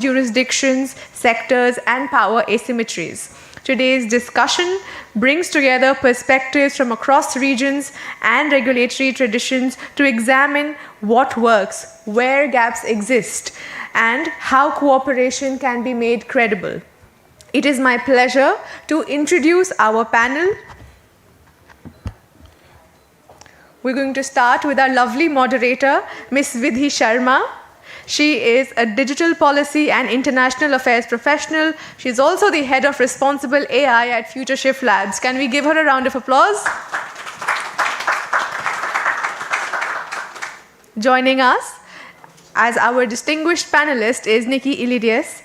jurisdictions, sectors, and power asymmetries. Today's discussion brings together perspectives from across regions and regulatory traditions to examine what works, where gaps exist, and how cooperation can be made credible. It is my pleasure to introduce our panel. We're going to start with our lovely moderator, Ms. Vidhi Sharma. She is a digital policy and international affairs professional. She's also the head of responsible AI at FutureShift Labs. Can we give her a round of applause? Joining us as our distinguished panelist is Nikki Ilidias,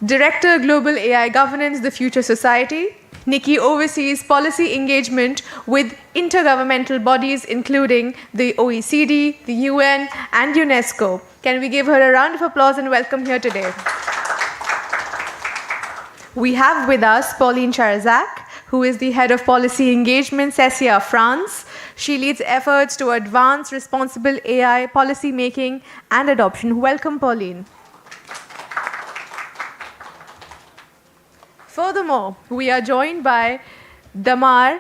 Director Global AI Governance, The Future Society. Nikki oversees policy engagement with intergovernmental bodies including the OECD, the UN, and UNESCO. Can we give her a round of applause and welcome here today? We have with us Pauline Charzak, who is the head of policy engagement, CESIA France. She leads efforts to advance responsible AI policy making and adoption. Welcome, Pauline. Furthermore, we are joined by Damar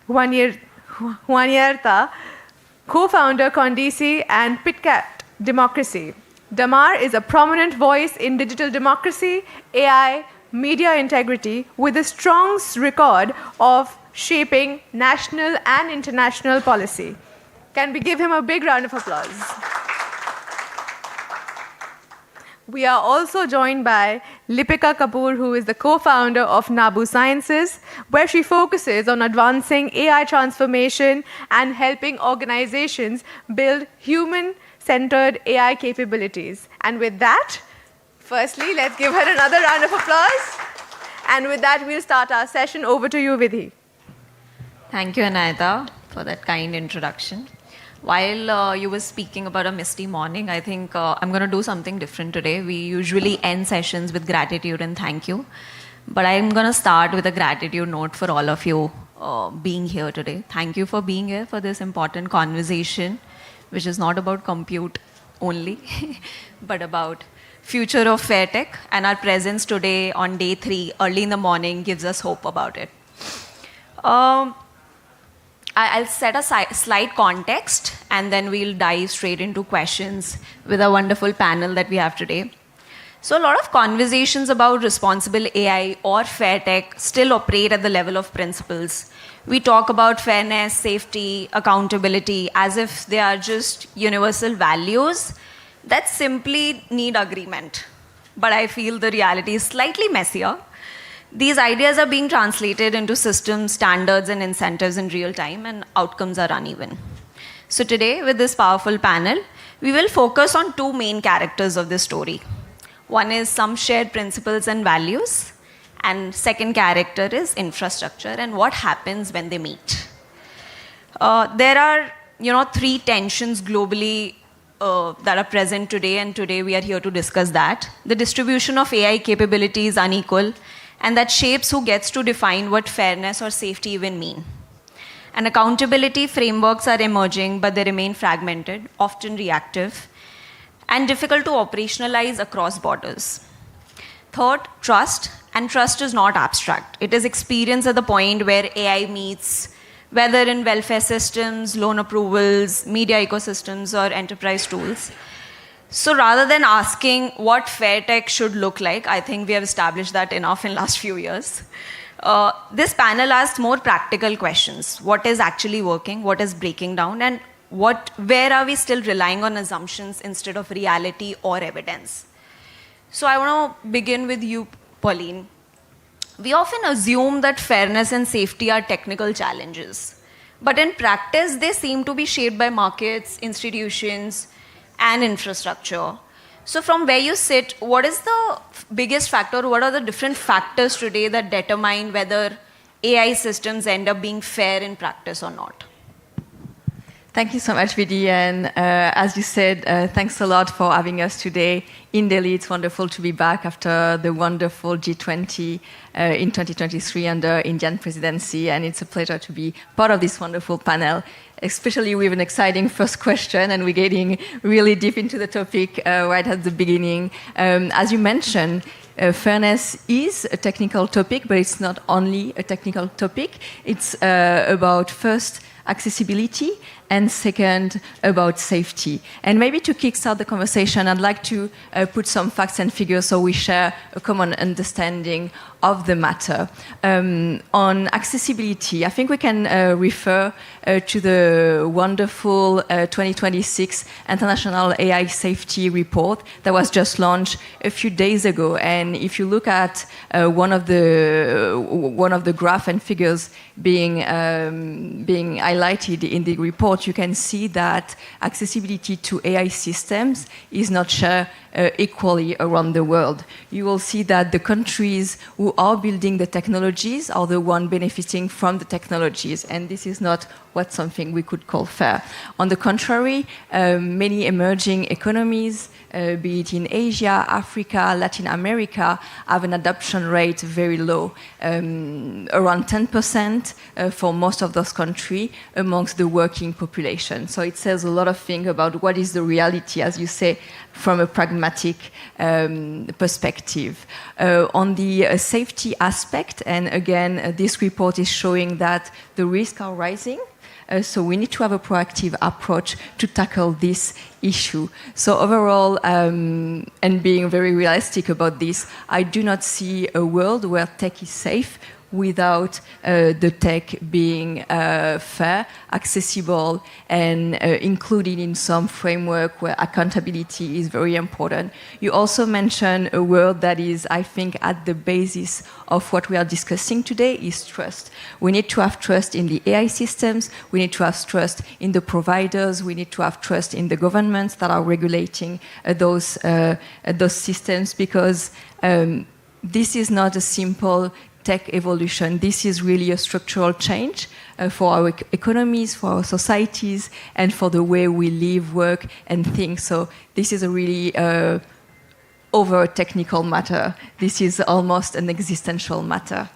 Huanyerta, co-founder Condisi and PitCat Democracy. Damar is a prominent voice in digital democracy, AI, media integrity, with a strong record of shaping national and international policy. Can we give him a big round of applause? We are also joined by Lipika Kapoor, who is the co-founder of Nabu Sciences, where she focuses on advancing AI transformation and helping organizations build human-centered AI capabilities. And with that, firstly, let's give her another round of applause. And with that, we'll start our session. Over to you, Vidhi. Thank you, Anayata, for that kind introduction. While you were speaking about a misty morning, I think I'm going to do something different today. We usually end sessions with gratitude and thank you. But I'm going to start with a gratitude note for all of you being here today. Thank you for being here for this important conversation, which is not about compute only, but about future of fair tech. And our presence today on day 3, early in the morning, gives us hope about it. I'll set a slight context and then we'll dive straight into questions with a wonderful panel that we have today. So a lot of conversations about responsible AI or fair tech still operate at the level of principles. We talk about fairness, safety, accountability as if they are just universal values that simply need agreement. But I feel the reality is slightly messier. These ideas are being translated into systems, standards, and incentives in real time, and outcomes are uneven. So today, with this powerful panel, we will focus on 2 main characters of this story. One is some shared principles and values, and second character is infrastructure and what happens when they meet. There are, 3 tensions globally that are present today, and today we are here to discuss that. The distribution of AI capability is unequal, and that shapes who gets to define what fairness or safety even mean. And accountability frameworks are emerging, but they remain fragmented, often reactive, and difficult to operationalize across borders. Third, trust, and trust is not abstract. It is experience at the point where AI meets, whether in welfare systems, loan approvals, media ecosystems, or enterprise tools. So rather than asking what fair tech should look like, I think we have established that enough in the last few years. This panel asks more practical questions. What is actually working? What is breaking down? And where are we still relying on assumptions instead of reality or evidence? So I want to begin with you, Pauline. We often assume that fairness and safety are technical challenges. But in practice, they seem to be shaped by markets, institutions, and infrastructure. So from where you sit, what is the biggest factor? What are the different factors today that determine whether AI systems end up being fair in practice or not? Thank you so much, Vidi. And as you said, thanks a lot for having us today in Delhi. It's wonderful to be back after the wonderful G20 in 2023 under Indian presidency. And it's a pleasure to be part of this wonderful panel, especially with an exciting first question. And we're getting really deep into the topic right at the beginning. As you mentioned, fairness is a technical topic, but it's not only a technical topic. It's about first accessibility, and second, about safety. And maybe to kickstart the conversation, I'd like to put some facts and figures so we share a common understanding of the matter. On accessibility, I think we can refer to the wonderful 2026 International AI Safety Report that was just launched a few days ago. And if you look at one of the graph and figures being highlighted in the report, you can see that accessibility to AI systems is not shared equally around the world. You will see that the countries who are building the technologies are the ones benefiting from the technologies, and this is not what something we could call fair. On the contrary, many emerging economies, be it in Asia, Africa, Latin America, have an adoption rate very low, around 10% for most of those countries amongst the working population. So it says a lot of things about what is the reality, as you say, from a pragmatic perspective. On the safety aspect, and again, this report is showing that the risks are rising. So we need to have a proactive approach to tackle this issue. So overall, and being very realistic about this, I do not see a world where tech is safe without the tech being fair, accessible, and included in some framework where accountability is very important. You also mentioned a word that is, I think, at the basis of what we are discussing today is trust. We need to have trust in the AI systems, we need to have trust in the providers, we need to have trust in the governments that are regulating those systems, because this is not a simple tech evolution. This is really a structural change for our economies, for our societies, and for the way we live, work, and think. So this is a really over technical matter. This is almost an existential matter.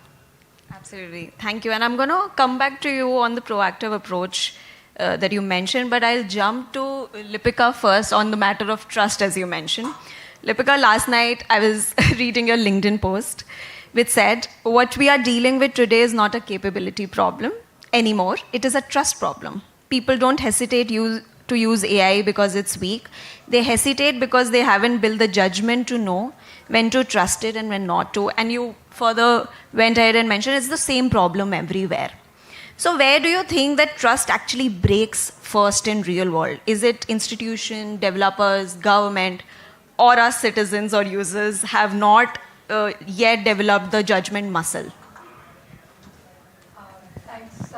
Absolutely. Thank you. And I'm going to come back to you on the proactive approach that you mentioned, but I'll jump to Lipika first on the matter of trust, as you mentioned. Lipika, last night I was reading your LinkedIn post, which said, what we are dealing with today is not a capability problem anymore. It is a trust problem. People don't hesitate to use AI because it's weak. They hesitate because they haven't built the judgment to know when to trust it and when not to. And you further went ahead and mentioned it's the same problem everywhere. So where do you think that trust actually breaks first in real world? Is it institution, developers, government, or us citizens or users have not yet developed the judgment muscle? Thanks so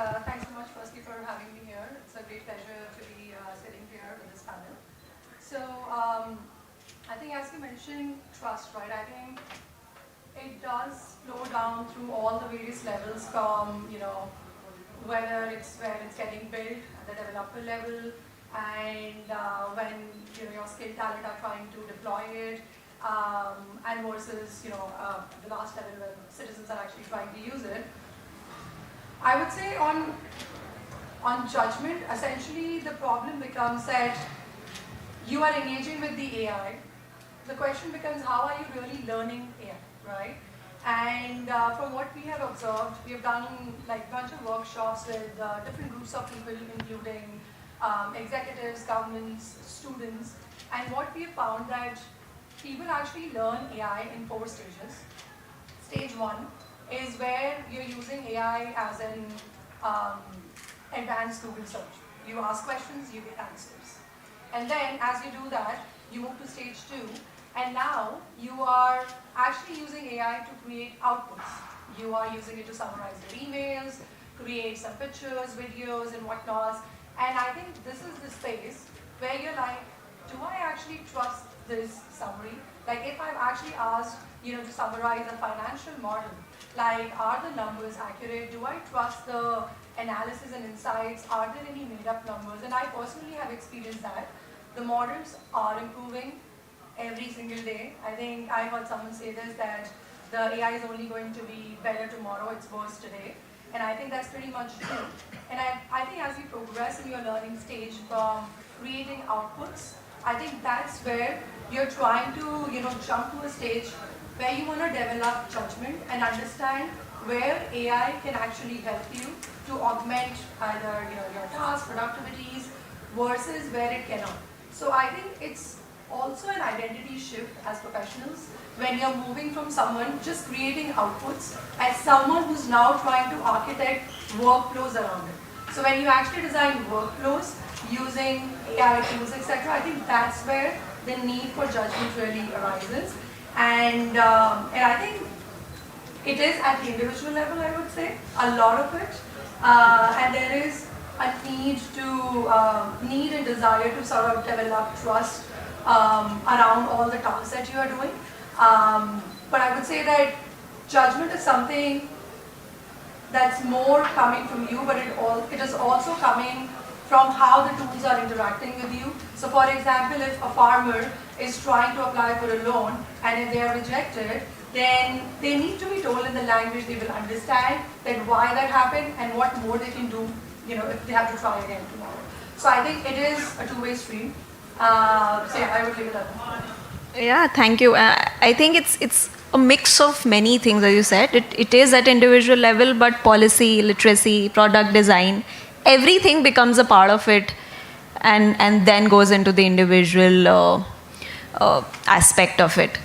much, firstly, for having me here. It's a great pleasure to be sitting here with this panel. So I think, as you mentioned, trust, right? I think it does flow down through all the various levels, from whether it's when it's getting built at the developer level, and when your skilled talent are trying to deploy it. And versus the last level when citizens are actually trying to use it. I would say on judgment, essentially the problem becomes that you are engaging with the AI. The question becomes, how are you really learning AI, right? And from what we have observed, we have done like a bunch of workshops with different groups of people, including executives, governments, students, and what we have found that people actually learn AI in 4 stages. Stage 1 is where you're using AI as an advanced Google search. You ask questions, you get answers. And then as you do that, you move to stage 2, and now you are actually using AI to create outputs. You are using it to summarize your emails, create some pictures, videos, and whatnot. And I think this is the space where you're like, do I actually trust this summary? Like if I'm actually asked, to summarize a financial model, like are the numbers accurate? Do I trust the analysis and insights? Are there any made up numbers? And I personally have experienced that. The models are improving every single day. I think I heard someone say this, that the AI is only going to be better tomorrow, it's worse today. And I think that's pretty much true. And I think as we progress in your learning stage from creating outputs, I think that's where you're trying to, jump to a stage where you want to develop judgment and understand where AI can actually help you to augment either your tasks, productivities, versus where it cannot. So I think it's also an identity shift as professionals when you're moving from someone just creating outputs as someone who's now trying to architect workflows around it. So when you actually design workflows using AI tools, etc., I think that's where the need for judgment really arises. And I think it is at the individual level, I would say, a lot of it. And there is a need and desire to sort of develop trust around all the tasks that you are doing. But I would say that judgment is something that's more coming from you, but it is also coming from how the tools are interacting with you. So for example, if a farmer is trying to apply for a loan and if they are rejected, then they need to be told in the language they will understand that why that happened and what more they can do, if they have to try again tomorrow. So I think it is a two-way stream. So yeah, I would leave it at that. Yeah, thank you. I think it's a mix of many things, as you said. It is at individual level, but policy, literacy, product design, everything becomes a part of it, and then goes into the individual aspect of it.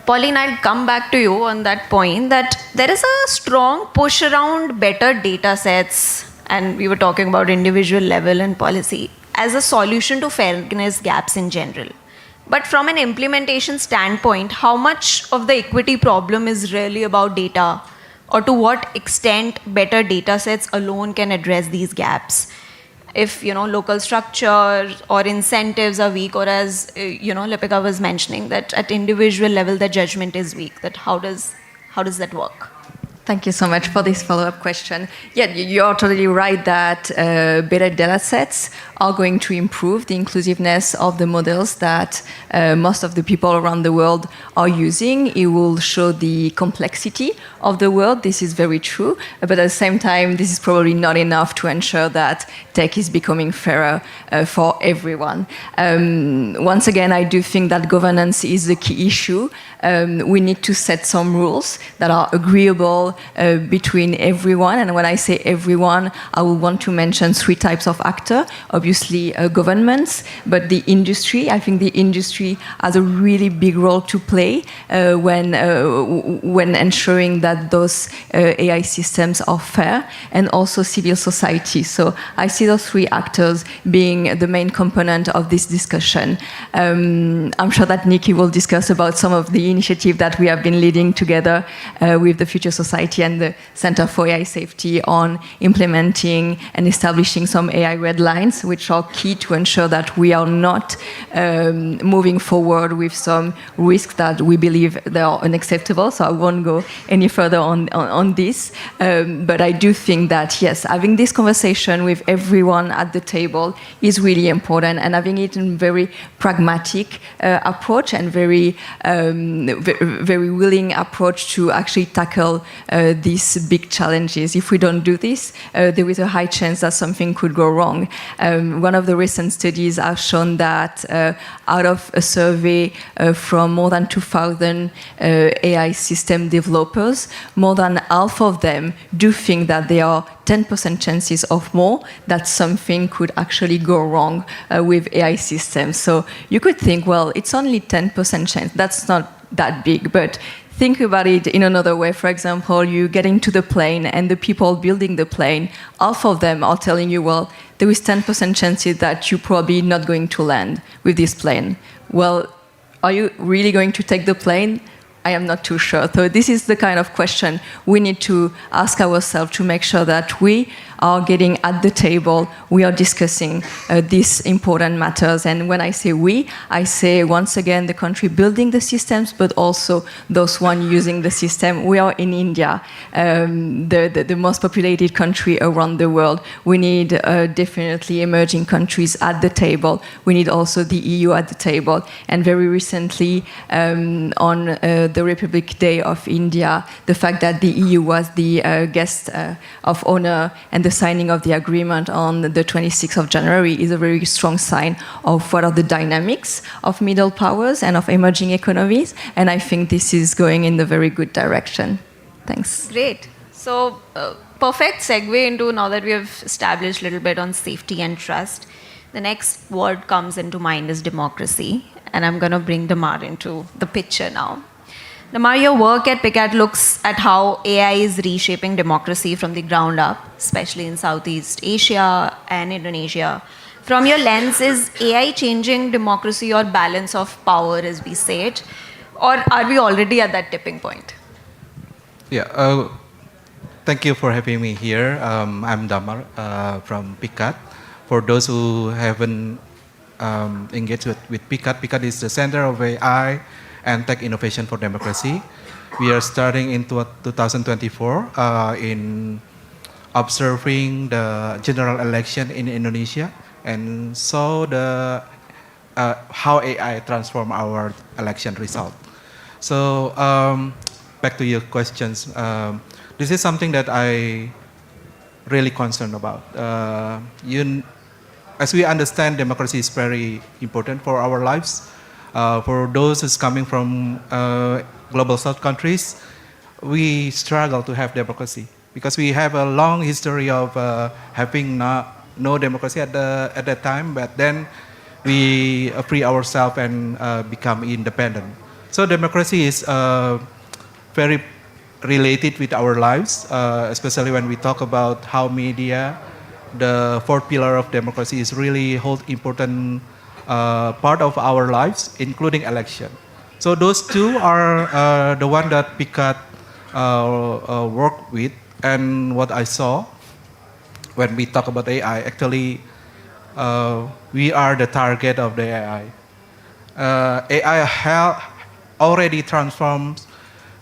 Pauline, I'll come back to you on that point, that there is a strong push around better data sets, and we were talking about individual level and policy, as a solution to fairness gaps in general. But from an implementation standpoint, how much of the equity problem is really about data, or to what extent better data sets alone can address these gaps? If local structure or incentives are weak, or as Lipika was mentioning, that at individual level the judgment is weak, that how does that work? Thank you so much for this follow-up question. Yeah, you're totally right that better data sets are going to improve the inclusiveness of the models that most of the people around the world are using. It will show the complexity of the world. This is very true. But at the same time, this is probably not enough to ensure that tech is becoming fairer for everyone. Once again, I do think that governance is the key issue. We need to set some rules that are agreeable between everyone. And when I say everyone, I will want to mention three types of actors. Obviously, governments, but the industry. I think the industry has a really big role to play when ensuring that those AI systems are fair, and also civil society. So I see those three actors being the main component of this discussion. I'm sure that Nikki will discuss about some of the initiatives that we have been leading together with the Future Society and the Center for AI Safety on implementing and establishing some AI red lines, which are key to ensure that we are not moving forward with some risks that we believe they are unacceptable. So I won't go any further on this. But I do think that, yes, having this conversation with everyone at the table is really important, and having it in a very pragmatic approach and very willing approach to actually tackle these big challenges. If we don't do this, there is a high chance that something could go wrong. One of the recent studies have shown that out of a survey from more than 2,000 AI system developers, more than half of them do think that there are 10% chances of more that something could actually go wrong with AI systems. So you could think, well, it's only 10% chance. That's not that big, but think about it in another way. For example, you get into the plane and the people building the plane, half of them are telling you, well, there is 10% chances that you're probably not going to land with this plane. Well, are you really going to take the plane? I am not too sure. So this is the kind of question we need to ask ourselves to make sure that we are getting at the table. We are discussing these important matters. And when I say we, I say once again the country building the systems, but also those one using the system. We are in India, the most populated country around the world. We need definitely emerging countries at the table. We need also the EU at the table. And very recently, on the Republic Day of India, the fact that the EU was the guest of honor and the signing of the agreement on the 26th of January is a very strong sign of what are the dynamics of middle powers and of emerging economies. And I think this is going in the very good direction. Thanks. Great. So, perfect segue into, now that we have established a little bit on safety and trust, the next word comes into mind is democracy. And I'm going to bring Damar into the picture now. Damar, your work at PICAT looks at how AI is reshaping democracy from the ground up, especially in Southeast Asia and Indonesia. From your lens, is AI changing democracy or balance of power, as we say it? Or are we already at that tipping point? Yeah, thank you for having me here. I'm Damar from PICAT. For those who haven't engaged with PICAT, PICAT is the Center of AI and Tech Innovation for Democracy. We are starting in 2024 in observing the general election in Indonesia and saw how AI transform our election result. So back to your questions. This is something that I really concerned about. As we understand, democracy is very important for our lives. For those who's coming from global south countries, we struggle to have democracy because we have a long history of having no democracy at that time. But then we free ourselves and become independent. So democracy is very related with our lives, especially when we talk about how media, the fourth pillar of democracy, is really hold important part of our lives, including election. So those two are the one that PICAT work with, and what I saw when we talk about AI, actually we are the target of the AI. AI already transforms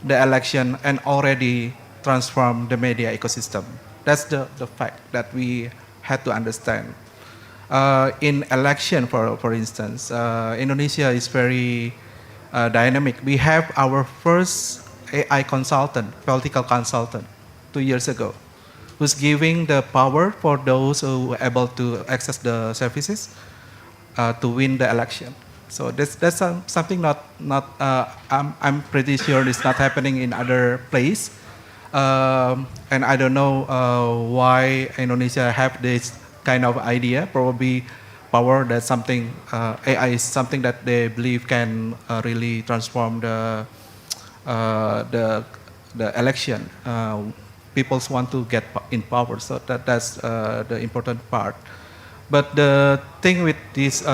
the election and already transformed the media ecosystem. That's the fact that we had to understand. In election, for instance, Indonesia is very dynamic. We have our first AI consultant, political consultant, 2 years ago, who's giving the power for those who are able to access the services to win the election. So that's something I'm pretty sure it's not happening in other place. And I don't know why Indonesia have this kind of idea. Probably power, that's something, AI is something that they believe can really transform the election. People want to get in power, so that's the important part. But the thing with this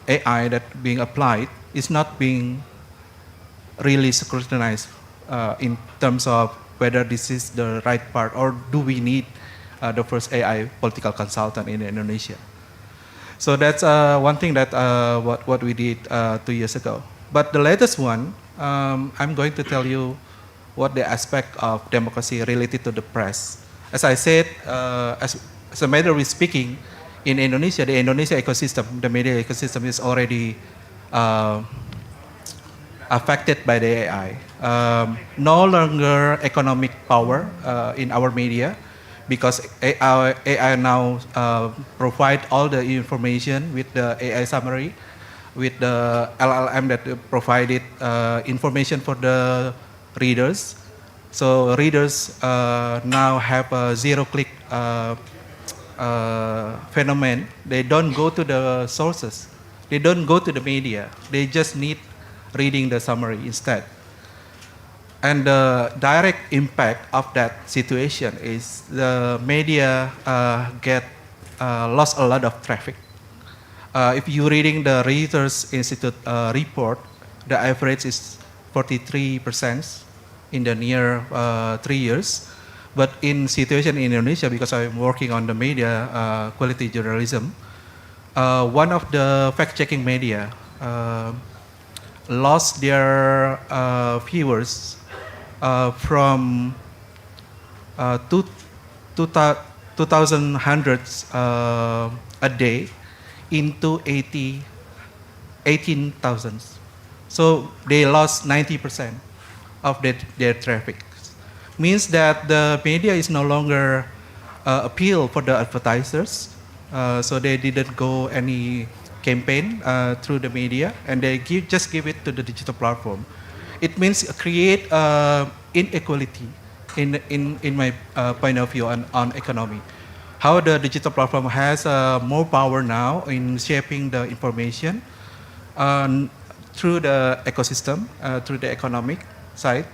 AI that being applied is not being really scrutinized in terms of whether this is the right part or do we need the first AI political consultant in Indonesia. So that's one thing that what we did 2 years ago. But the latest one, I'm going to tell you what the aspect of democracy related to the press. As I said, as a matter of speaking, in Indonesia, the Indonesia ecosystem, the media ecosystem is already affected by the AI. No longer economic power in our media because AI now provide all the information with the AI summary, with the LLM that provided information for the readers. So readers now have a zero-click phenomenon. They don't go to the sources. They don't go to the media. They just need reading the summary instead. And the direct impact of that situation is the media lost a lot of traffic. If you're reading the Reuters Institute report, the average is 43% in the near 3 years. But in situation in Indonesia, because I'm working on the media quality journalism, one of the fact-checking media lost their viewers from two, 2,000 hundreds a day into 18,000. So they lost 90% of their traffic. Means that the media is no longer appeal for the advertisers. So they didn't go any campaign through the media, and they just give it to the digital platform. It means create inequality in my point of view on economy. How the digital platform has more power now in shaping the information through the ecosystem, through the economic side.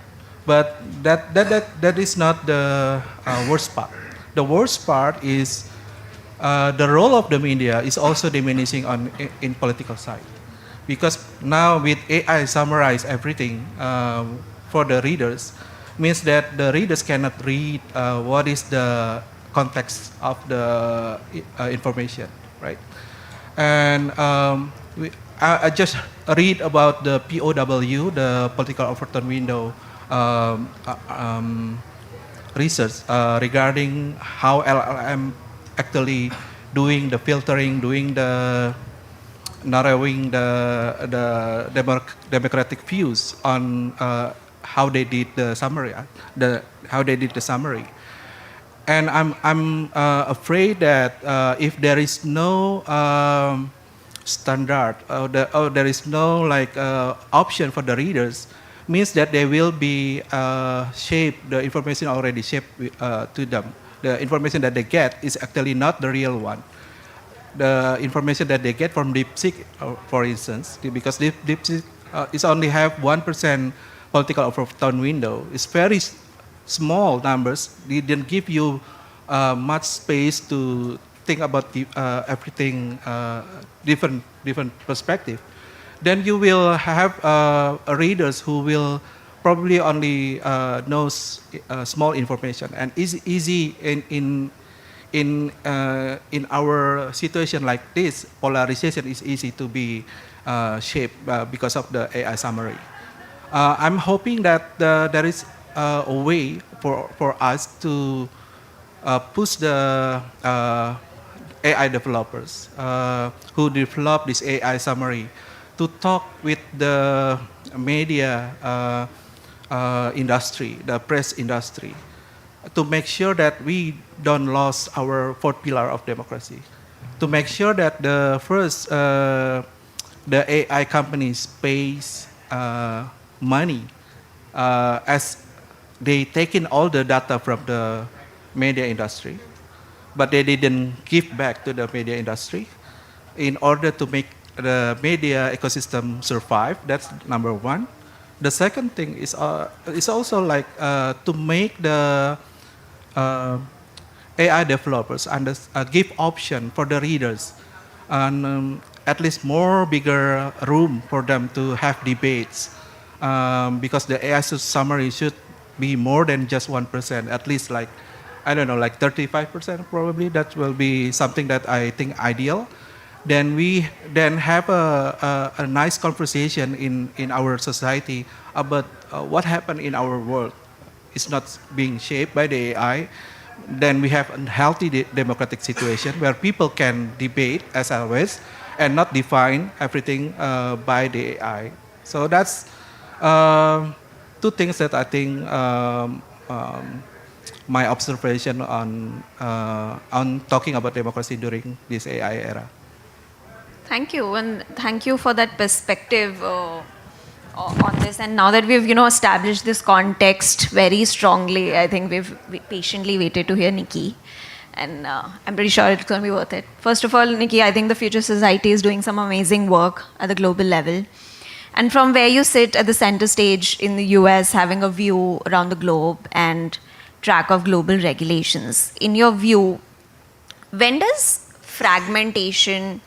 But that is not the worst part. The worst part is the role of the media is also diminishing in political side, because now with AI summarize everything for the readers, means that the readers cannot read what is the context of the information, right? And I just read about the POW, the political overton window research regarding how LLM actually doing the filtering, doing the narrowing the democratic views on how they did the summary, how they did the summary. And I'm afraid that if there is no standard or there is no like option for the readers, means that they will be shaped, the information already shaped to them. The information that they get is actually not the real one. The information that they get from DeepSeek, for instance, because DeepSeek is only have 1% political overton window. It's very small numbers. They didn't give you much space to think about everything, different perspective. Then you will have readers who will probably only knows small information, and easy in our situation like this, polarization is easy to be shaped because of the AI summary. I'm hoping that there is a way for us to push the AI developers who develop this AI summary to talk with the media industry, the press industry, to make sure that we don't lose our fourth pillar of democracy, to make sure that the first, the AI companies pays money as they take in all the data from the media industry, but they didn't give back to the media industry in order to make the media ecosystem survive. That's number one. The second thing is also like to make the AI developers give option for the readers, and at least more bigger room for them to have debates, because the AI summary should be more than just 1%, at least like, I don't know, like 35% probably. That will be something that I think ideal. Then we then have a nice conversation in our society about what happened in our world. It's not being shaped by the AI. Then we have a healthy democratic situation where people can debate as always and not define everything by the AI. So that's two things that I think my observation on talking about democracy during this AI era. Thank you, and thank you for that perspective on this. And now that we've established this context very strongly, I think we patiently waited to hear Nikki, and I'm pretty sure it's going to be worth it. First of all, Nikki, I think the Future Society is doing some amazing work at the global level. And from where you sit at the center stage in the US, having a view around the globe and track of global regulations, in your view, when does fragmentation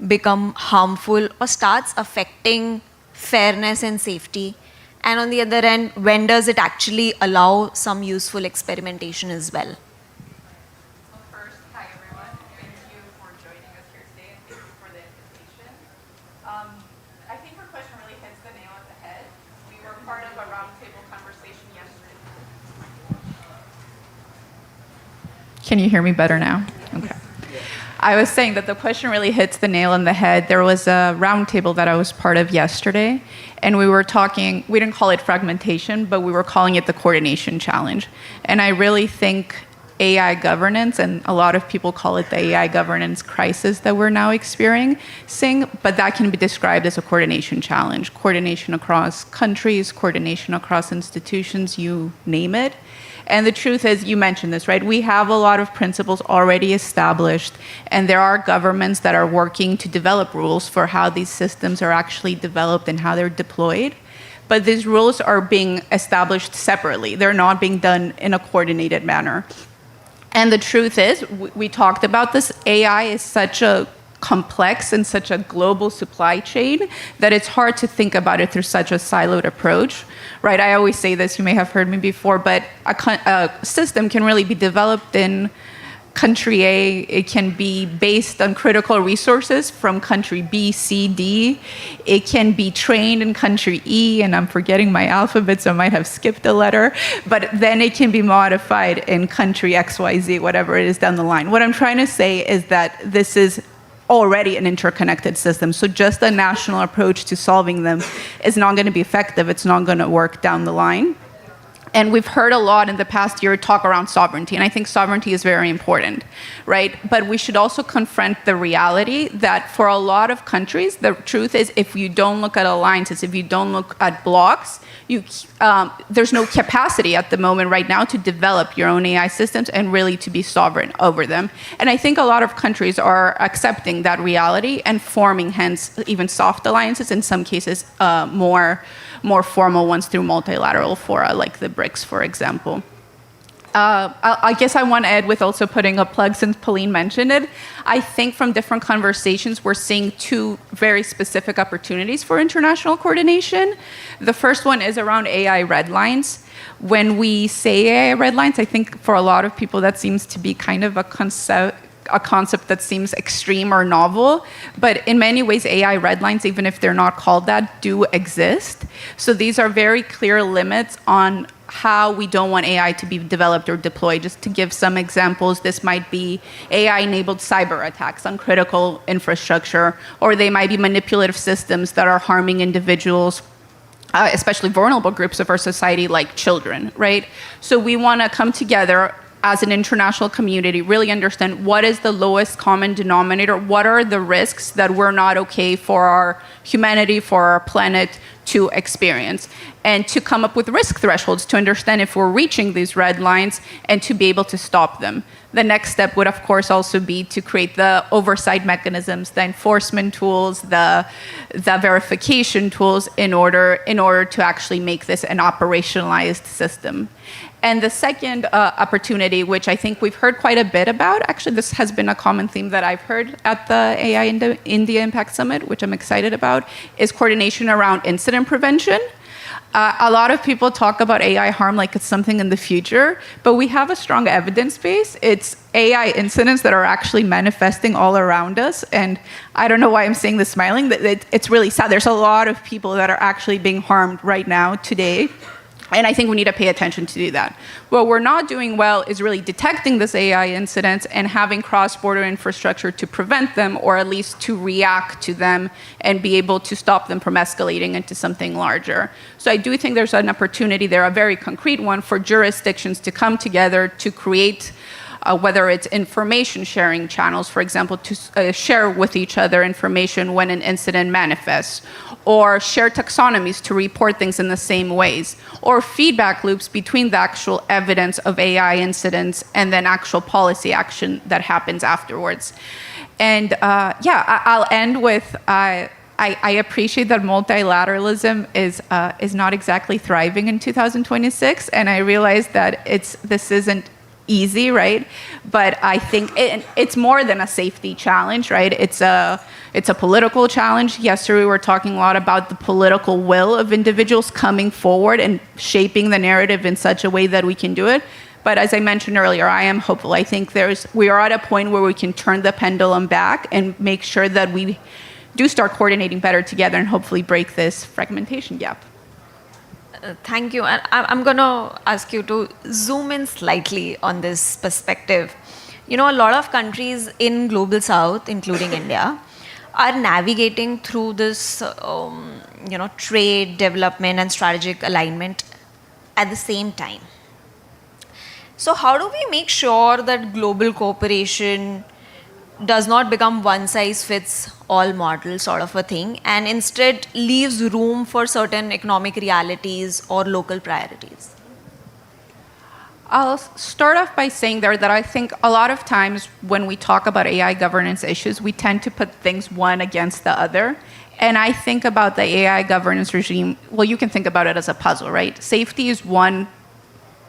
become harmful or starts affecting fairness and safety? And on the other end, when does it actually allow some useful experimentation as well? First, hi everyone. Thank you for joining us here today and thank you for the invitation. I think your question really hits the nail on the head. We were part of a roundtable conversation yesterday. Can you hear me better now? Okay. I was saying that the question really hits the nail on the head. There was a roundtable that I was part of yesterday, and we were talking, we didn't call it fragmentation, but we were calling it the coordination challenge. And I really think AI governance, and a lot of people call it the AI governance crisis that we're now experiencing, but that can be described as a coordination challenge. Coordination across countries, coordination across institutions, you name it. And the truth is, you mentioned this, right? We have a lot of principles already established, and there are governments that are working to develop rules for how these systems are actually developed and how they're deployed. But these rules are being established separately. They're not being done in a coordinated manner. And the truth is, we talked about this, AI is such a complex and such a global supply chain that it's hard to think about it through such a siloed approach, right? I always say this, you may have heard me before, but a system can really be developed in country A. It can be based on critical resources from country B, C, D. It can be trained in country E, and I'm forgetting my alphabet, so I might have skipped a letter, but then it can be modified in country X, Y, Z, whatever it is down the line. What I'm trying to say is that this is already an interconnected system. So just a national approach to solving them is not going to be effective. It's not going to work down the line. And we've heard a lot in the past year talk around sovereignty, and I think sovereignty is very important, right? But we should also confront the reality that for a lot of countries, the truth is if you don't look at alliances, if you don't look at blocks, there's no capacity at the moment right now to develop your own AI systems and really to be sovereign over them. And I think a lot of countries are accepting that reality and forming, hence, even soft alliances, in some cases, more formal ones through multilateral fora, like the BRICS, for example. I guess I want to add with also putting a plug, since Pauline mentioned it. I think from different conversations, we're seeing two very specific opportunities for international coordination. The first one is around AI red lines. When we say AI red lines, I think for a lot of people that seems to be kind of a concept that seems extreme or novel, but in many ways AI red lines, even if they're not called that, do exist. So these are very clear limits on how we don't want AI to be developed or deployed. Just to give some examples, this might be AI-enabled cyber attacks on critical infrastructure, or they might be manipulative systems that are harming individuals, especially vulnerable groups of our society like children, right? So we want to come together as an international community, really understand what is the lowest common denominator, what are the risks that we're not okay for our humanity, for our planet to experience, and to come up with risk thresholds to understand if we're reaching these red lines and to be able to stop them. The next step would, of course, also be to create the oversight mechanisms, the enforcement tools, the verification tools in order to actually make this an operationalized system. And the second opportunity, which I think we've heard quite a bit about, actually this has been a common theme that I've heard at the AI India Impact Summit, which I'm excited about, is coordination around incident prevention. A lot of people talk about AI harm like it's something in the future, but we have a strong evidence base. It's AI incidents that are actually manifesting all around us. And I don't know why I'm saying this smiling, but it's really sad. There's a lot of people that are actually being harmed right now today. And I think we need to pay attention to do that. What we're not doing well is really detecting this AI incidents and having cross-border infrastructure to prevent them, or at least to react to them and be able to stop them from escalating into something larger. So I do think there's an opportunity there, a very concrete one, for jurisdictions to come together to create whether it's information sharing channels, for example, to share with each other information when an incident manifests, or share taxonomies to report things in the same ways, or feedback loops between the actual evidence of AI incidents and then actual policy action that happens afterwards. And I'll end with, I appreciate that multilateralism is not exactly thriving in 2026, and I realize that this isn't easy, right? But I think it's more than a safety challenge, right? It's a political challenge. Yesterday we were talking a lot about the political will of individuals coming forward and shaping the narrative in such a way that we can do it. But as I mentioned earlier, I am hopeful. I think we are at a point where we can turn the pendulum back and make sure that we do start coordinating better together and hopefully break this fragmentation gap. Thank you. And I'm going to ask you to zoom in slightly on this perspective. You know, a lot of countries in Global South, including India, are navigating through this, trade, development, and strategic alignment at the same time. So how do we make sure that global cooperation does not become one-size-fits-all model sort of a thing and instead leaves room for certain economic realities or local priorities? I'll start off by saying there that I think a lot of times when we talk about AI governance issues, we tend to put things one against the other. And I think about the AI governance regime, well, you can think about it as a puzzle, right? Safety is one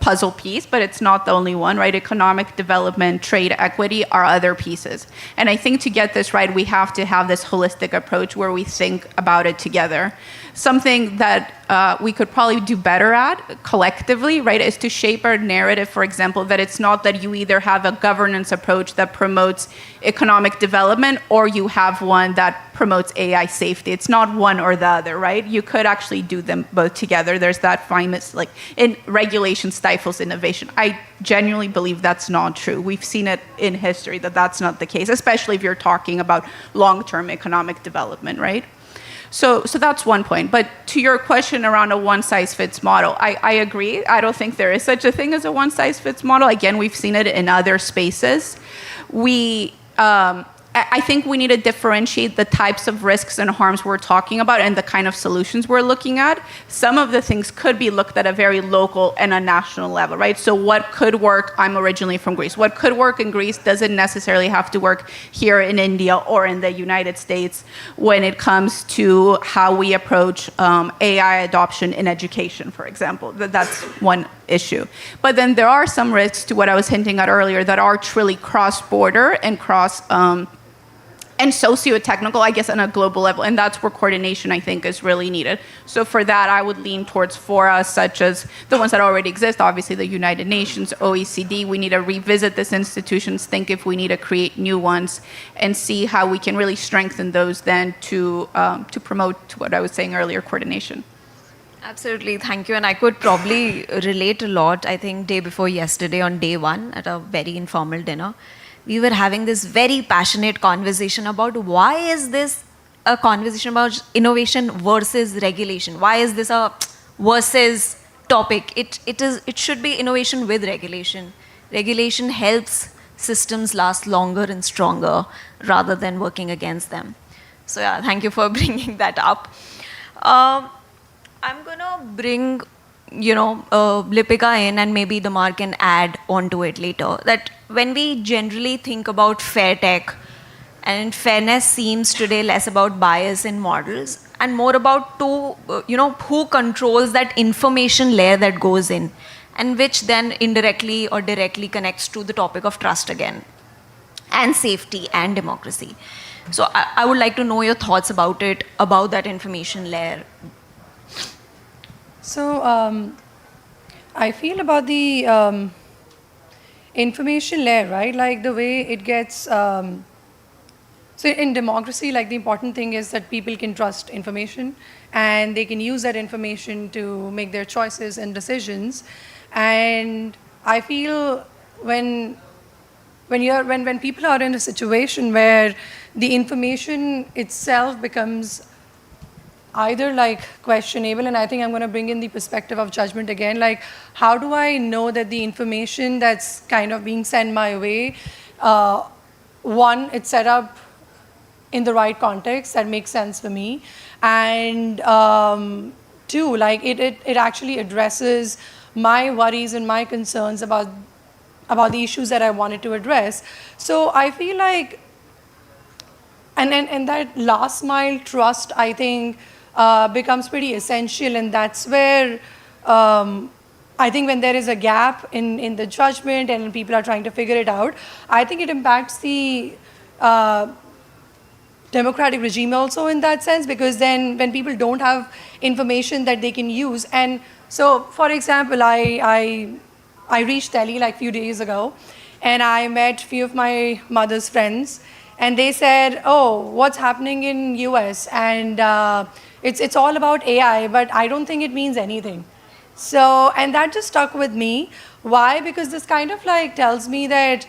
puzzle piece, but it's not the only one, right? Economic development, trade, equity are other pieces. And I think to get this right, we have to have this holistic approach where we think about it together. Something that we could probably do better at collectively, right, is to shape our narrative, for example, that it's not that you either have a governance approach that promotes economic development or you have one that promotes AI safety. It's not one or the other, right? You could actually do them both together. There's that famous, in regulation stifles innovation. I genuinely believe that's not true. We've seen it in history that that's not the case, especially if you're talking about long-term economic development, right? So that's one point. But to your question around a one-size-fits model, I agree. I don't think there is such a thing as a one-size-fits model. Again, we've seen it in other spaces. I think we need to differentiate the types of risks and harms we're talking about and the kind of solutions we're looking at. Some of the things could be looked at a very local and a national level, right? So what could work, I'm originally from Greece, what could work in Greece doesn't necessarily have to work here in India or in the United States when it comes to how we approach AI adoption in education, for example. That's one issue. But then there are some risks to what I was hinting at earlier that are truly cross-border and and socio-technical, I guess, on a global level. And that's where coordination, I think, is really needed. So for that, I would lean towards fora such as the ones that already exist, obviously the United Nations, OECD. We need to revisit these institutions, think if we need to create new ones, and see how we can really strengthen those then to promote what I was saying earlier, coordination. Absolutely, thank you. And I could probably relate a lot. I think day before yesterday, on day one, at a very informal dinner, we were having this very passionate conversation about why is this a conversation about innovation versus regulation? Why is this a versus topic? It should be innovation with regulation. Regulation helps systems last longer and stronger rather than working against them. So yeah, thank you for bringing that up. I'm gonna bring Lipika in, and maybe Damar can add onto it later, that when we generally think about fair tech, and fairness seems today less about bias in models and more about who controls that information layer that goes in, and which then indirectly or directly connects to the topic of trust again, and safety and democracy. So I would like to know your thoughts about it, about that information layer. So I feel about the information layer, right? Like the way it gets, so in democracy, like the important thing is that people can trust information and they can use that information to make their choices and decisions. And I feel when people are in a situation where the information itself becomes either like questionable, and I think I'm going to bring in the perspective of judgment again, like how do I know that the information that's kind of being sent my way, one, it's set up in the right context that makes sense for me, and two, like it actually addresses my worries and my concerns about the issues that I wanted to address. So I feel like, and that last mile trust, I think, becomes pretty essential, and that's where I think when there is a gap in the judgment and people are trying to figure it out, I think it impacts the democratic regime also in that sense, because then when people don't have information that they can use, and so for example, I reached Delhi like few days ago, and I met few of my mother's friends, and they said, "Oh, what's happening in US?" And it's all about AI, but I don't think it means anything. So, and that just stuck with me. Why? Because this kind of like tells me that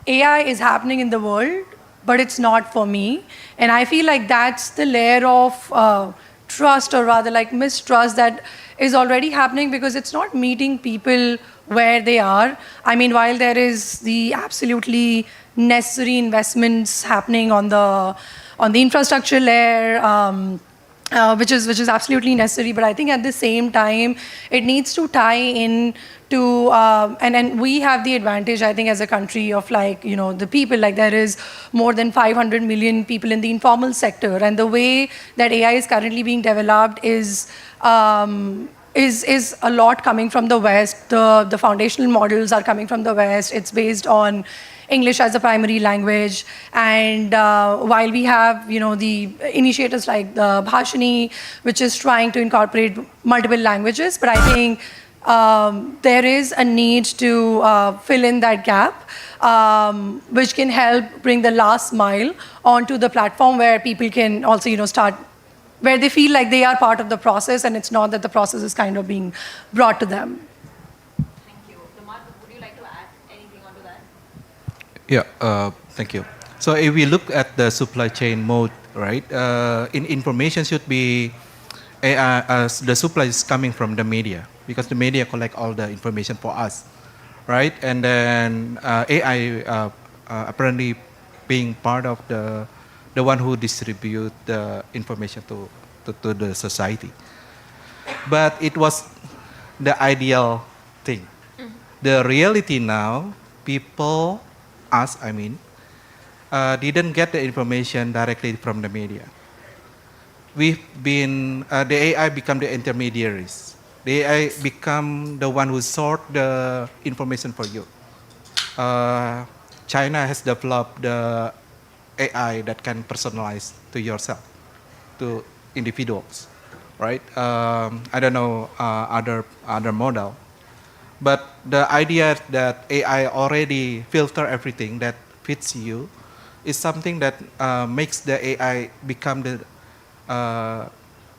AI is happening in the world, but it's not for me. And I feel like that's the layer of trust, or rather like mistrust, that is already happening because it's not meeting people where they are. I mean, while there is the absolutely necessary investments happening on the infrastructure layer, which is absolutely necessary. But I think at the same time, it needs to tie in to and we have the advantage, I think, as a country of like the people. Like there is more than 500 million people in the informal sector, and the way that AI is currently being developed is a lot coming from the West. The foundational models are coming from the West. It's based on English as a primary language, and while we have the initiatives like the Bhashini, which is trying to incorporate multiple languages, but I think there is a need to fill in that gap, which can help bring the last mile onto the platform where people can also start, where they feel like they are part of the process, and it's not that the process is kind of being brought to them. Thank you. Lamar, would you like to add anything onto that? Yeah, thank you. So if we look at the supply chain mode, right, information should be AI, as the supply is coming from the media, because the media collect all the information for us, right? And then AI apparently being part of the one who distribute the information to the society. But it was the ideal thing. The reality now, people, us, I mean, didn't get the information directly from the media. We've been, the AI become the intermediaries. The AI become the one who sort the information for you. China has developed the AI that can personalize to yourself, to individuals, right? I don't know other model, but the idea that AI already filter everything that fits you is something that makes the AI become the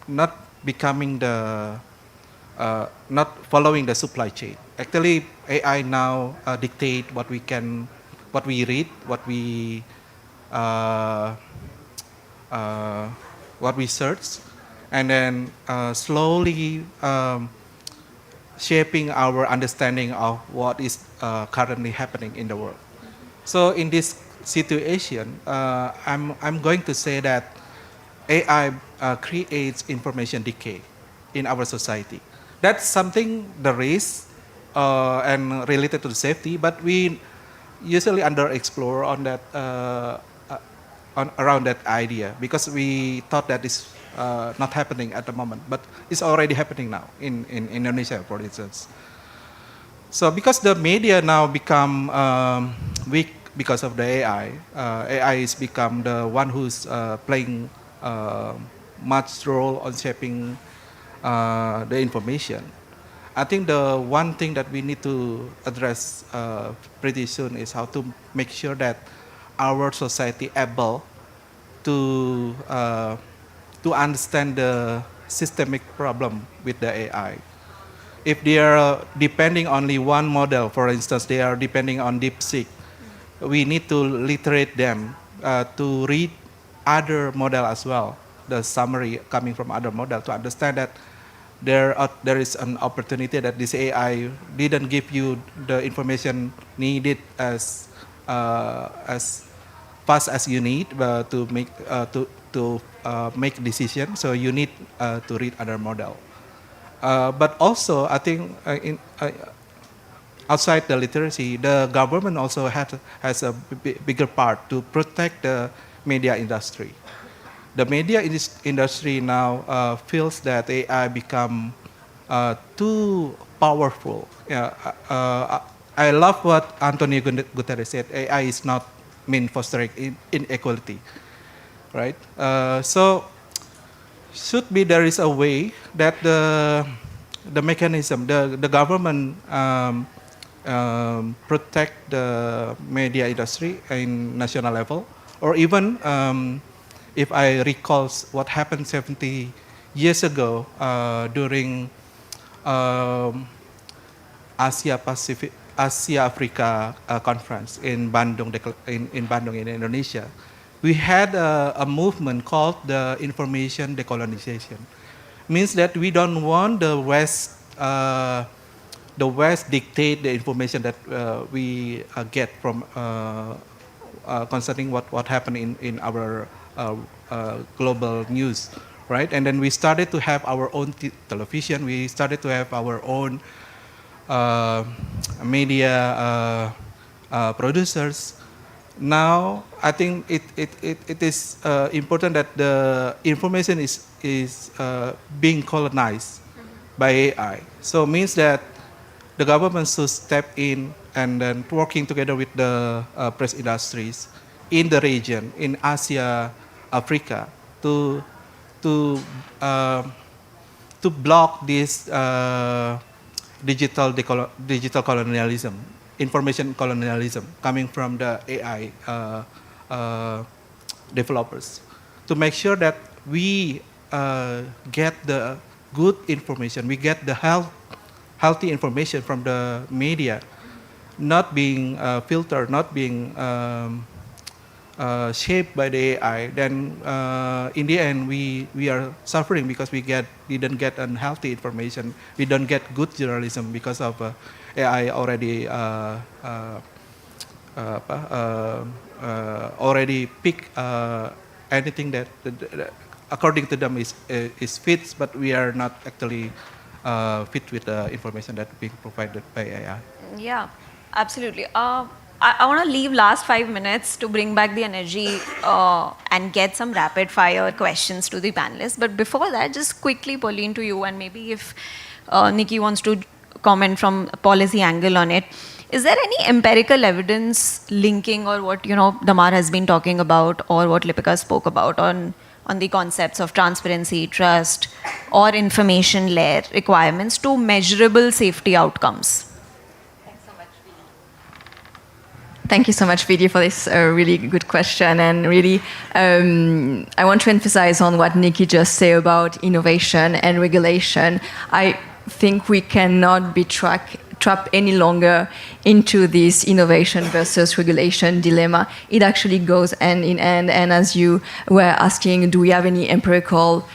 not becoming the not following the supply chain. Actually, AI now dictate what we read, what we search, and then slowly shaping our understanding of what is currently happening in the world. So in this situation, I'm going to say that AI creates information decay in our society. That's something the risk and related to the safety, but we usually underexplore on that around that idea, because we thought that is not happening at the moment, but it's already happening now in Indonesia, for instance. So because the media now become weak because of the AI, AI is become the one who's playing much role on shaping the information. I think the one thing that we need to address pretty soon is how to make sure that our society able to understand the systemic problem with the AI. If they are depending only one model, for instance, they are depending on DeepSeek, we need to literate them to read other model as well, the summary coming from other model, to understand that there is an opportunity that this AI didn't give you the information needed as fast as you need to make decision. So you need to read other model. But also, I think outside the literacy, the government also has a bigger part to protect the media industry. The media industry now feels that AI become too powerful. Yeah, I love what Antonio Guterres said. AI is not meant fostering inequality, right? So should be there is a way that the mechanism, the government protect the media industry in national level, or even if I recall what happened 70 years ago during Asia Africa conference in Bandung, in Bandung in Indonesia, we had a movement called the information decolonization. Means that we don't want the West dictate the information that we get from concerning what happened in our global news, right? And then we started to have our own television. We started to have our own media producers. Now, I think it is important that the information is being colonized by AI. So it means that the government should step in and then working together with the press industries in the region, in Asia, Africa, to block this digital colonialism, information colonialism coming from the AI developers, to make sure that we get the good information, we get the healthy information from the media, not being filtered, not being shaped by the AI. Then in the end, we are suffering because we didn't get unhealthy information. We don't get good journalism because of AI already pick anything that according to them is fit, but we are not actually fit with the information that being provided by AI. Yeah, absolutely. I want to leave last 5 minutes to bring back the energy and get some rapid fire questions to the panelists. But before that, just quickly, Pauline, to you, and maybe if Nikki wants to comment from a policy angle on it. Is there any empirical evidence linking, or what Damar has been talking about, or what Lipika spoke about on the concepts of transparency, trust, or information layer requirements to measurable safety outcomes? Thank you so much, Vidya, for this really good question. And really, I want to emphasize on what Nikki just said about innovation and regulation. I think we cannot be trapped any longer into this innovation versus regulation dilemma. It actually goes hand in hand. And as you were asking, do we have any empirical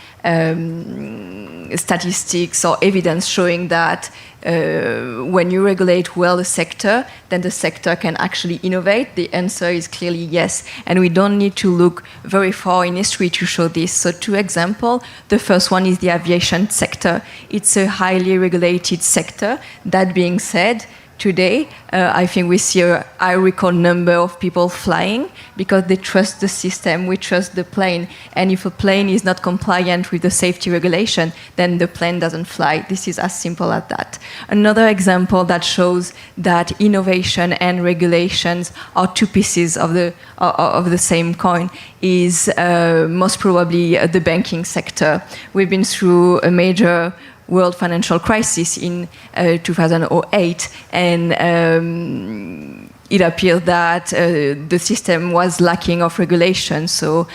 statistics or evidence showing that when you regulate well the sector, then the sector can actually innovate? The answer is clearly yes. And we don't need to look very far in history to show this. So 2 examples. The first one is the aviation sector. It's a highly regulated sector. That being said, today, I think we see a high record number of people flying because they trust the system, we trust the plane. And if a plane is not compliant with the safety regulation, then the plane doesn't fly. This is as simple as that. Another example that shows that innovation and regulations are 2 pieces of the same coin is most probably the banking sector. We've been through a major world financial crisis in 2008, and it appeared that the system was lacking of regulation. So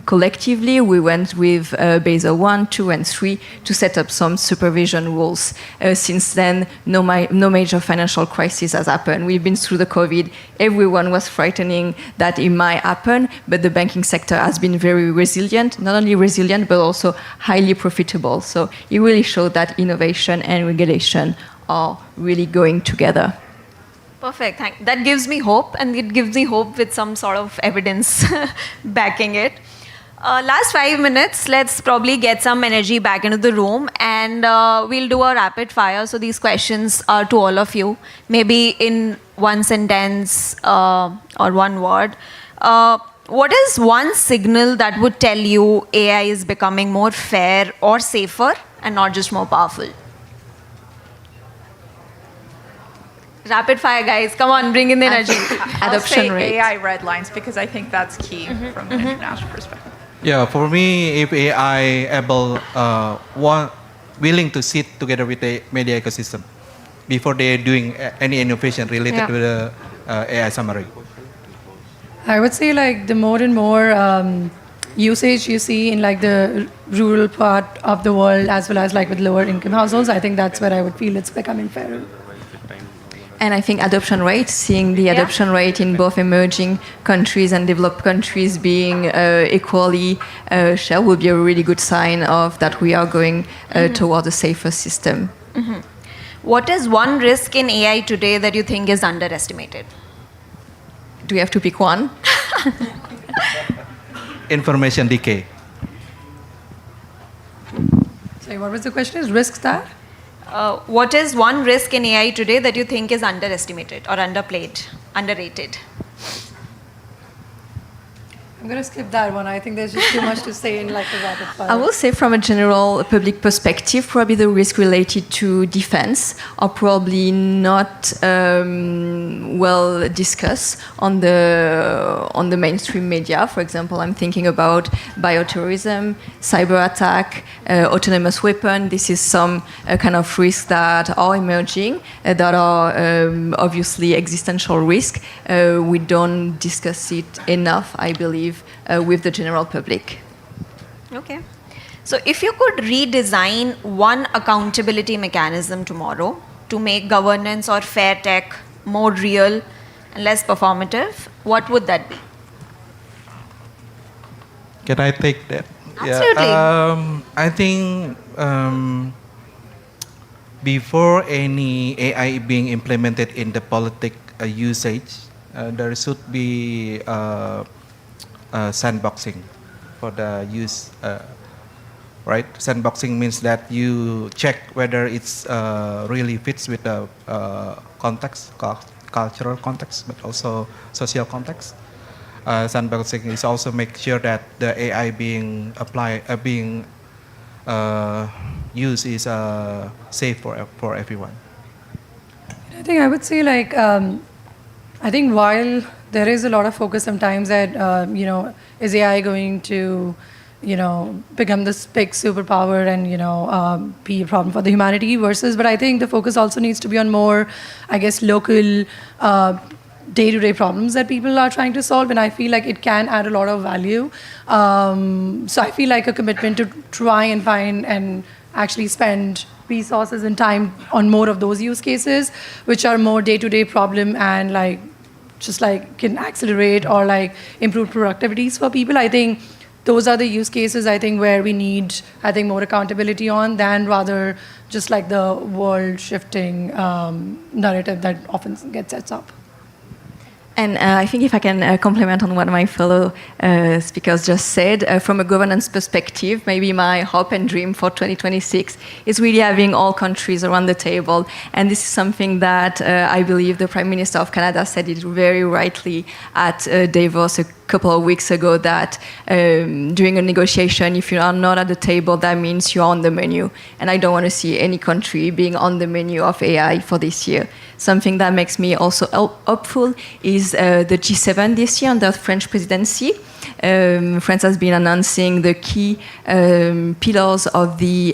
collectively, we went with Basel 1, 2, and 3 to set up some supervision rules. Since then, no major financial crisis has happened. We've been through the COVID. Everyone was frightening that it might happen, but the banking sector has been very resilient, not only resilient, but also highly profitable. So it really showed that innovation and regulation are really going together. Perfect. That gives me hope, and it gives me hope with some sort of evidence backing it. Last 5 minutes, let's probably get some energy back into the room, and we'll do a rapid fire. So these questions are to all of you, maybe in 1 sentence or 1 word. What is one signal that would tell you AI is becoming more fair or safer and not just more powerful? Rapid fire, guys. Come on, bring in the energy. I'll Adoption say rate. AI red lines because I think that's key from an international perspective. Yeah, for me, if AI able willing to sit together with the media ecosystem before they doing any innovation related to the AI summary. I would say like the more and more usage you see in like the rural part of the world as well as like with lower income households, I think that's where I would feel it's becoming fairer. And I think adoption rate, seeing the adoption rate in both emerging countries and developed countries being equally shared would be a really good sign of that we are going toward a safer system. What is one risk in AI today that you think is underestimated? Do we have to pick one? Information decay. Sorry, what was the question? Is risk that? What is one risk in AI today that you think is underestimated or underrated? I'm going to skip that one. I think there's just too much to say in like a rapid fire. I will say from a general public perspective, probably the risk related to defense are probably not well discussed on the mainstream media. For example, I'm thinking about bioterrorism, cyber attack, autonomous weapon. This is some kind of risks that are emerging, that are obviously existential risk. We don't discuss it enough, I believe, with the general public. Okay. So if you could redesign one accountability mechanism tomorrow to make governance or fair tech more real and less performative, what would that be? Can I take that? Absolutely. Yeah. I think before any AI being implemented in the politic usage, there should be sandboxing for the use, right? Sandboxing means that you check whether it's really fits with the context, cultural context, but also social context. Sandboxing is also make sure that the AI being used is safe for everyone. I think I would say like, I think while there is a lot of focus sometimes at, is AI going to, become this big superpower and, be a problem for the humanity versus, but I think the focus also needs to be on more, I guess, local, day-to-day problems that people are trying to solve, and I feel like it can add a lot of value. So I feel like a commitment to try and find and actually spend resources and time on more of those use cases, which are more day-to-day problem and like just like can accelerate or like improve productivities for people. I think those are the use cases I think where we need more accountability on than rather just like the world shifting narrative that often gets set up. And I think if I can comment on what my fellow speakers just said, from a governance perspective, maybe my hope and dream for 2026 is really having all countries around the table. And this is something that I believe the Prime Minister of Canada said it very rightly at Davos a couple of weeks ago, that during a negotiation, if you are not at the table, that means you're on the menu. And I don't want to see any country being on the menu of AI for this year. Something that makes me also hopeful is the G7 this year under French presidency. France has been announcing the key pillars of the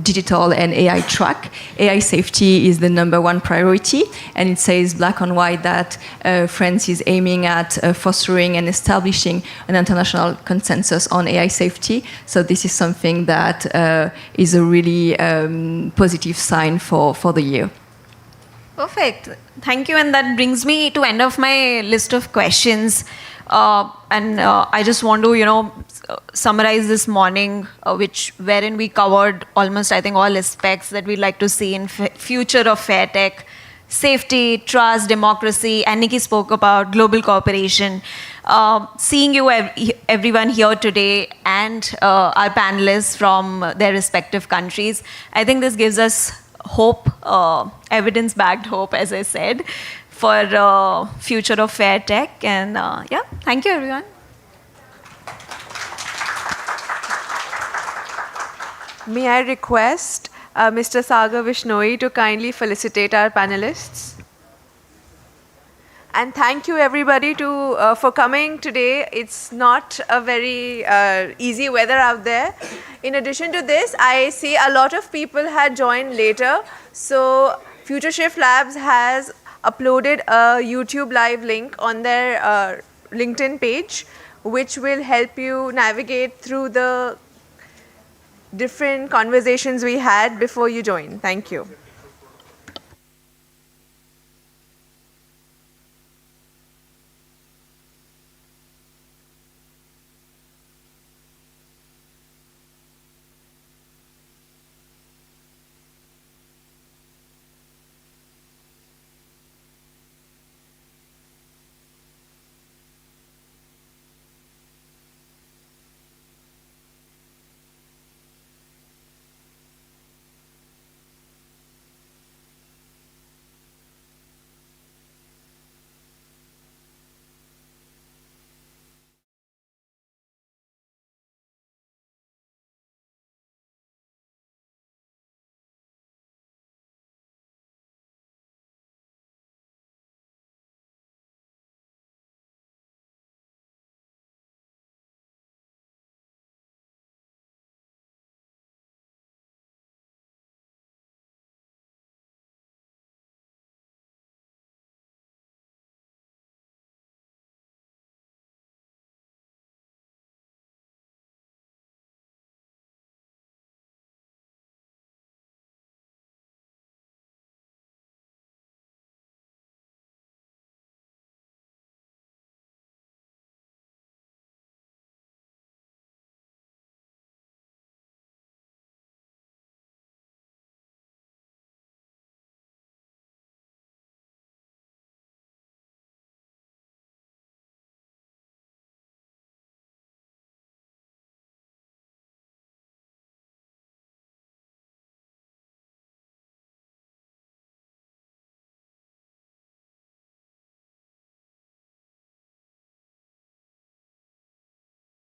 digital and AI track. AI safety is the #1 priority, and it says black on white that France is aiming at fostering and establishing an international consensus on AI safety. So this is something that is a really positive sign for the year. Perfect. Thank you. And that brings me to end of my list of questions. I just want to, summarize this morning, wherein we covered almost, I think, all aspects that we'd like to see in future of fair tech: safety, trust, democracy, and Nikki spoke about global cooperation. Seeing you, everyone here today, and our panelists from their respective countries, I think this gives us hope, evidence-backed hope, as I said, for future of fair tech. And thank you, everyone. May I request Mr. Sagar Vishnoi to kindly felicitate our panelists? And thank you everybody for coming today. It's not a very easy weather out there. In addition to this, I see a lot of people had joined later. So Future Shift Labs has uploaded a YouTube live link on their LinkedIn page, which will help you navigate through the different conversations we had before you join. Thank you.